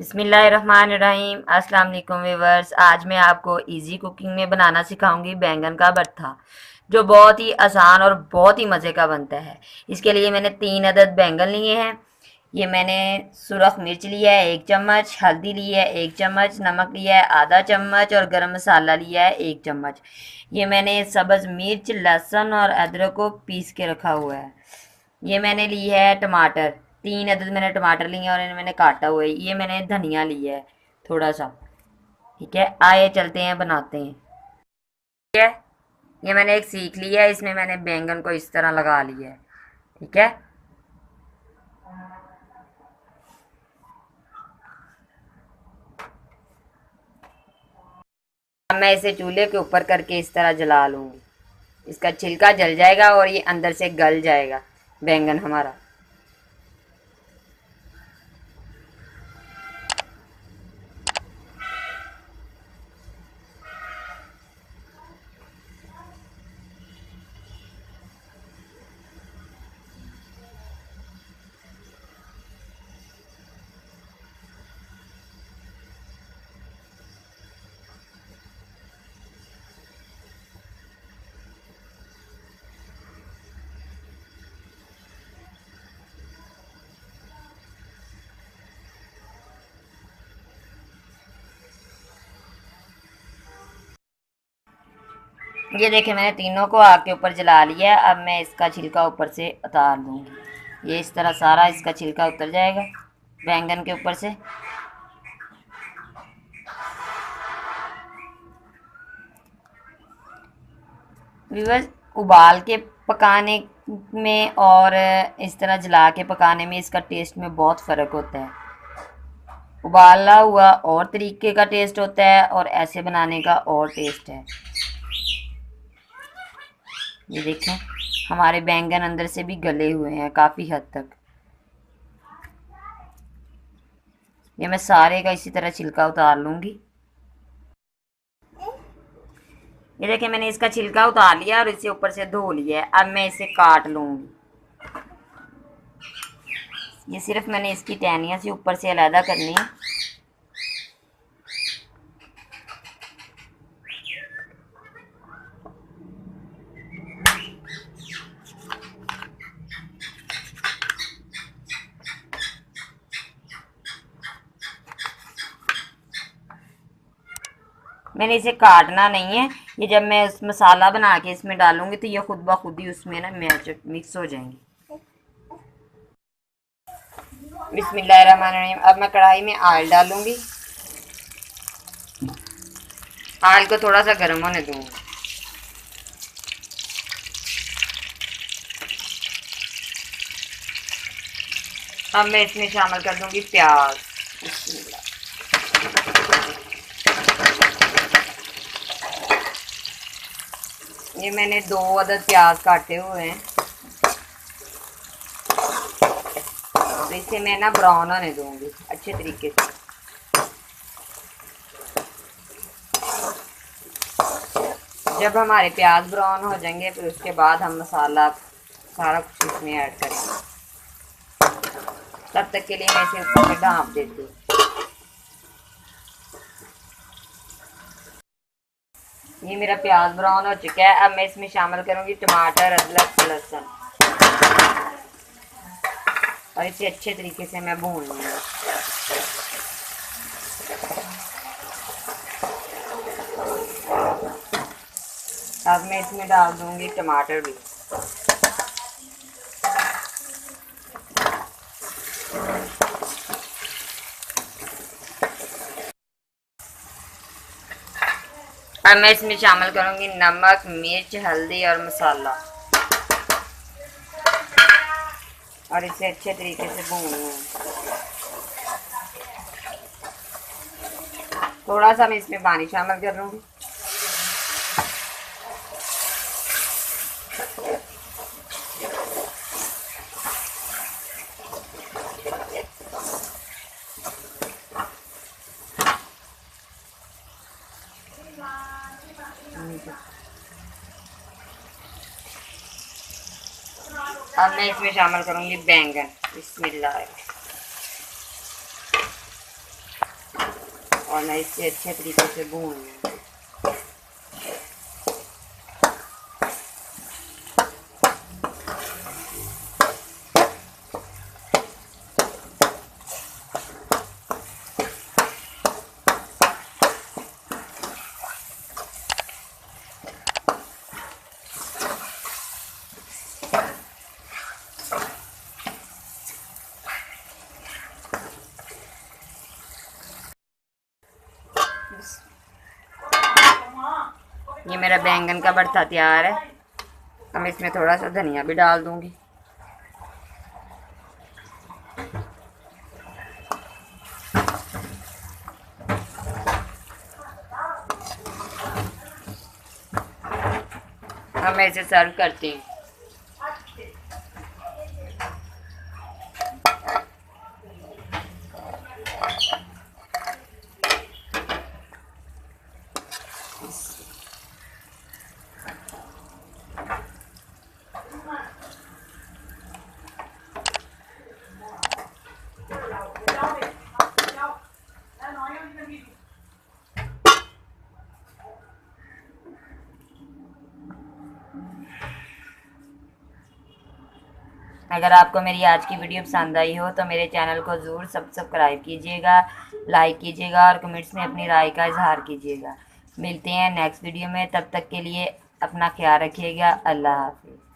बिस्मिल्लाहिर्रहमानिर्रहीम। अस्सलाम वालेकुम व्यूअर्स। आज मैं आपको इजी कुकिंग में बनाना सिखाऊंगी बैंगन का भरता, जो बहुत ही आसान और बहुत ही मज़े का बनता है। इसके लिए मैंने 3 अदद बैंगन लिए हैं। ये मैंने सुरख मिर्च लिया है 1 चम्मच, हल्दी ली है 1 चम्मच, नमक लिया है आधा चम्मच और गरम मसाला लिया है 1 चम्मच। ये मैंने सब्ज़ मिर्च, लहसुन और अदरक को पीस के रखा हुआ है। ये मैंने ली है टमाटर, 3 अदद मैंने टमाटर लिए हैं और इन्हें मैंने काटा हुआ है। ये मैंने धनिया लिया है थोड़ा सा। ठीक है, आइए चलते हैं बनाते हैं। ठीक है, ये मैंने एक सीख लिया है, इसमें मैंने बैंगन को इस तरह लगा लिया है। ठीक है, अब मैं इसे चूल्हे के ऊपर करके इस तरह जला लूँगी। इसका छिलका जल जाएगा और ये अंदर से गल जाएगा बैंगन हमारा। ये देखिए, मैंने तीनों को आग के ऊपर जला लिया है। अब मैं इसका छिलका ऊपर से उतार दूँगी। ये इस तरह सारा इसका छिलका उतर जाएगा बैंगन के ऊपर से। व्यूअर्स, उबाल के पकाने में और इस तरह जला के पकाने में इसका टेस्ट में बहुत फ़र्क होता है। उबाला हुआ और तरीके का टेस्ट होता है और ऐसे बनाने का और टेस्ट है। ये देखें, हमारे बैंगन अंदर से भी गले हुए हैं काफ़ी हद तक। ये मैं सारे का इसी तरह छिलका उतार लूँगी। ये देखिए, मैंने इसका छिलका उतार लिया और इसे ऊपर से धो लिया है। अब मैं इसे काट लूँगी। ये सिर्फ मैंने इसकी टहनियाँ से ऊपर से अलहदा करनी है। मैंने इसे काटना नहीं है। ये जब मैं इस मसाला बना के इसमें डालूंगी तो ये खुद ब खुद ही उसमें ना मिक्स हो जाएंगी। बिस्मिल्लाहिर्रहमानिर्रहीम। अब मैं कढ़ाई में ऑयल डालूंगी। ऑयल को थोड़ा सा गर्म होने दूंगी। अब मैं इसमें शामिल कर दूंगी प्याज। ये मैंने 2 अदद प्याज काटे हुए हैं। तो इसे मैं ना ब्राउन होने दूंगी अच्छे तरीके से। जब हमारे प्याज ब्राउन हो जाएंगे फिर उसके बाद हम मसाला सारा कुछ इसमें ऐड करेंगे। तब तक के लिए मैं इसे ऊपर से ढाँप देती हूँ। ये मेरा प्याज ब्राउन हो चुका है। अब मैं इसमें शामिल करूँगी टमाटर, अदरक, लहसुन और इसे अच्छे तरीके से मैं भून लूँगी। अब मैं इसमें डाल दूँगी टमाटर भी। अब मैं इसमें शामिल करूँगी नमक, मिर्च, हल्दी और मसाला और इसे अच्छे तरीके से भूनूंगी। थोड़ा सा मैं इसमें पानी शामिल कर लूँगी। अब मैं इसमें शामिल करूँगी बैंगन। बिस्मिल्लाह। और मैं इससे अच्छे तरीके से भून लूँगी। ये मेरा बैंगन का भरता तैयार है। अब मैं इसमें थोड़ा सा धनिया भी डाल दूंगी। अब मैं इसे सर्व करती हूँ। अगर आपको मेरी आज की वीडियो पसंद आई हो तो मेरे चैनल को ज़रूर सब्सक्राइब कीजिएगा, लाइक कीजिएगा और कमेंट्स में अपनी राय का इजहार कीजिएगा। मिलते हैं नेक्स्ट वीडियो में, तब तक के लिए अपना ख्याल रखिएगा। अल्लाह हाफिज़।